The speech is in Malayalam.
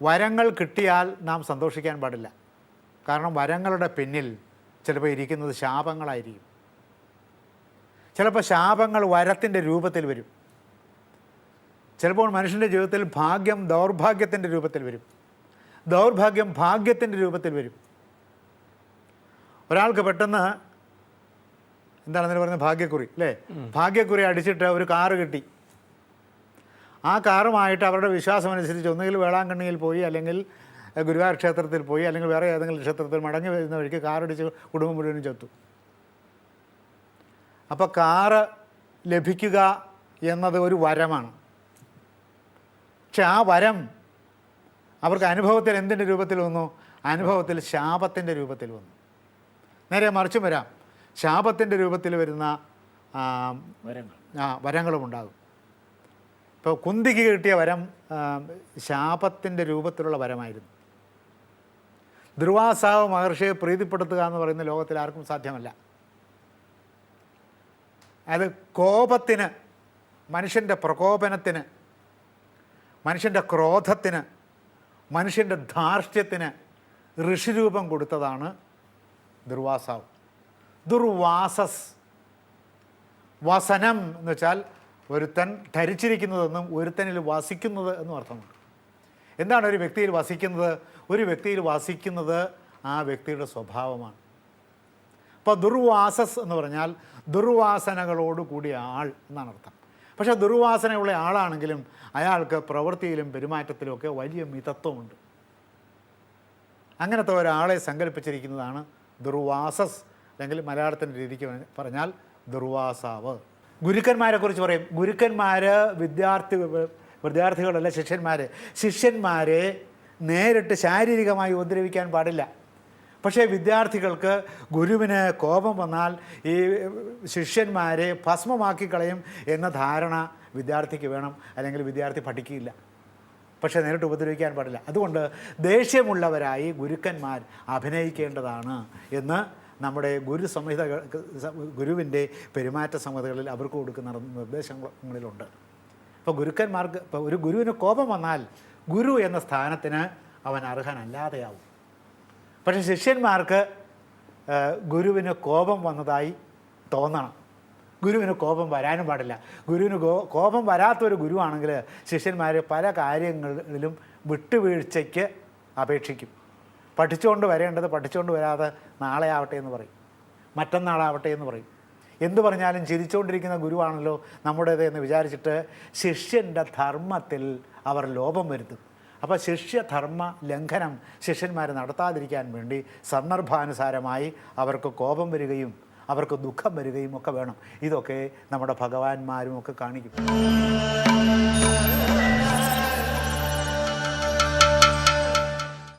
വരങ്ങൾ കിട്ടിയാൽ നാം സന്തോഷിക്കാൻ പാടില്ല. കാരണം വരങ്ങളുടെ പിന്നിൽ ചിലപ്പോൾ ഇരിക്കുന്നത് ശാപങ്ങളായിരിക്കും. ചിലപ്പോൾ ശാപങ്ങൾ വരത്തിൻ്റെ രൂപത്തിൽ വരും. ചിലപ്പോൾ മനുഷ്യൻ്റെ ജീവിതത്തിൽ ഭാഗ്യം ദൗർഭാഗ്യത്തിൻ്റെ രൂപത്തിൽ വരും, ദൗർഭാഗ്യം ഭാഗ്യത്തിൻ്റെ രൂപത്തിൽ വരും. ഒരാൾക്ക് പെട്ടെന്ന് എന്താണെന്ന് പറയുന്നത് ഭാഗ്യക്കുറി അല്ലേ, ഭാഗ്യക്കുറി അടിച്ചിട്ട് ഒരു കാറ് കിട്ടി. ആ കാറുമായിട്ട് അവരുടെ വിശ്വാസമനുസരിച്ച് ഒന്നുകിൽ വേളാങ്കണ്ണിയിൽ പോയി, അല്ലെങ്കിൽ ഗുരുവായൂർ ക്ഷേത്രത്തിൽ പോയി, അല്ലെങ്കിൽ വേറെ ഏതെങ്കിലും ക്ഷേത്രത്തിൽ മടങ്ങി വരുന്ന വഴിക്ക് കാറടിച്ച് കുടുംബം മുഴുവനും ചത്തു. അപ്പോൾ കാറ് ലഭിക്കുക എന്നത് ഒരു വരമാണ്. പക്ഷെ ആ വരം അവർക്ക് അനുഭവത്തിൽ എന്തിൻ്റെ രൂപത്തിൽ വന്നു? അനുഭവത്തിൽ ശാപത്തിൻ്റെ രൂപത്തിൽ വന്നു. നേരെ മറിച്ചും വരാം, ശാപത്തിൻ്റെ രൂപത്തിൽ വരുന്ന വരങ്ങളും ഉണ്ടാകും. ഇപ്പോൾ കുന്തിക്ക് കിട്ടിയ വരം ശാപത്തിൻ്റെ രൂപത്തിലുള്ള വരമായിരുന്നു. ദുർവാസാവ് മഹർഷിയെ പ്രീതിപ്പെടുത്തുക എന്ന് പറയുന്ന ലോകത്തിൽ ആർക്കും സാധ്യമല്ല. അത് കോപത്തിന്, മനുഷ്യൻ്റെ പ്രകോപനത്തിന്, മനുഷ്യൻ്റെ ക്രോധത്തിന്, മനുഷ്യൻ്റെ ധാർഷ്ട്യത്തിന് ഋഷിരൂപം കൊടുത്തതാണ് ദുർവാസാവ്. ദുർവാസസ്, വസനം എന്ന് വെച്ചാൽ ഒരുത്തൻ ധരിച്ചിരിക്കുന്നതെന്നും ഒരുത്തനിൽ വസിക്കുന്നത് എന്നും അർത്ഥമുണ്ട്. എന്താണ് ഒരു വ്യക്തിയിൽ വസിക്കുന്നത്? ഒരു വ്യക്തിയിൽ വസിക്കുന്നത് ആ വ്യക്തിയുടെ സ്വഭാവമാണ്. അപ്പോൾ ദുർവാസസ് എന്ന് പറഞ്ഞാൽ ദുർവാസനകളോട് കൂടിയ ആൾ എന്നാണ് അർത്ഥം. പക്ഷേ ദുർവാസനയുള്ള ആളാണെങ്കിലും അയാൾക്ക് പ്രവൃത്തിയിലും പെരുമാറ്റത്തിലുമൊക്കെ വലിയ മിതത്വമുണ്ട്. അങ്ങനത്തെ ഒരാളെ സങ്കല്പിച്ചിരിക്കുന്നതാണ് ദുർവാസസ്, അല്ലെങ്കിൽ മലയാളത്തിൻ്റെ രീതിക്ക് പറഞ്ഞാൽ ദുർവാസാവ്. ഗുരുക്കന്മാരെക്കുറിച്ച് പറയും. ഗുരുക്കന്മാർ വിദ്യാർത്ഥികളല്ല ശിഷ്യന്മാരെ നേരിട്ട് ശാരീരികമായി ഉപദ്രവിക്കാൻ പാടില്ല. പക്ഷേ വിദ്യാർത്ഥികൾക്ക് ഗുരുവിന് കോപം വന്നാൽ ഈ ശിഷ്യന്മാരെ ഭസ്മമാക്കി കളയും എന്ന ധാരണ വിദ്യാർത്ഥിക്ക് വേണം, അല്ലെങ്കിൽ വിദ്യാർത്ഥി പഠിക്കില്ല. പക്ഷേ നേരിട്ട് ഉപദ്രവിക്കാൻ പാടില്ല. അതുകൊണ്ട് ദേഷ്യമുള്ളവരായി ഗുരുക്കന്മാർ അഭിനയിക്കേണ്ടതാണ് എന്ന് നമ്മുടെ ഗുരുവിൻ്റെ പെരുമാറ്റ സംഹിതകളിൽ അവർക്ക് കൊടുക്കുന്ന നിർദ്ദേശങ്ങളിലുണ്ട്. ഇപ്പോൾ ഗുരുക്കന്മാർക്ക്, ഇപ്പോൾ ഒരു ഗുരുവിന് കോപം വന്നാൽ ഗുരു എന്ന സ്ഥാനത്തിന് അവൻ അർഹനല്ലാതെയാവും. പക്ഷേ ശിഷ്യന്മാർക്ക് ഗുരുവിന് കോപം വന്നതായി തോന്നണം. ഗുരുവിന് കോപം വരാനും പാടില്ല. ഗുരുവിന് കോപം വരാത്തൊരു ഗുരുവാണെങ്കിൽ ശിഷ്യന്മാർ പല കാര്യങ്ങളിലും വിട്ടുവീഴ്ചയ്ക്ക് അപേക്ഷിക്കും. പഠിച്ചുകൊണ്ട് വരേണ്ടത് പഠിച്ചുകൊണ്ട് വരാതെ നാളെ ആവട്ടെ എന്ന് പറയും, മറ്റന്നാളാവട്ടെ എന്ന് പറയും. എന്തു പറഞ്ഞാലും ചിരിച്ചുകൊണ്ടിരിക്കുന്ന ഗുരുവാണല്ലോ നമ്മുടേത് എന്ന് വിചാരിച്ചിട്ട് ശിഷ്യൻ്റെ ധർമ്മത്തിൽ അവർ ലോപം വരുത്തും. അപ്പോൾ ശിഷ്യധർമ്മ ലംഘനം ശിഷ്യന്മാർ നടത്താതിരിക്കാൻ വേണ്ടി സന്ദർഭാനുസാരമായി അവർക്ക് കോപം വരികയും അവർക്ക് ദുഃഖം വരികയും ഒക്കെ വേണം. ഇതൊക്കെ നമ്മുടെ ഭഗവാന്മാരും ഒക്കെ കാണിക്കും.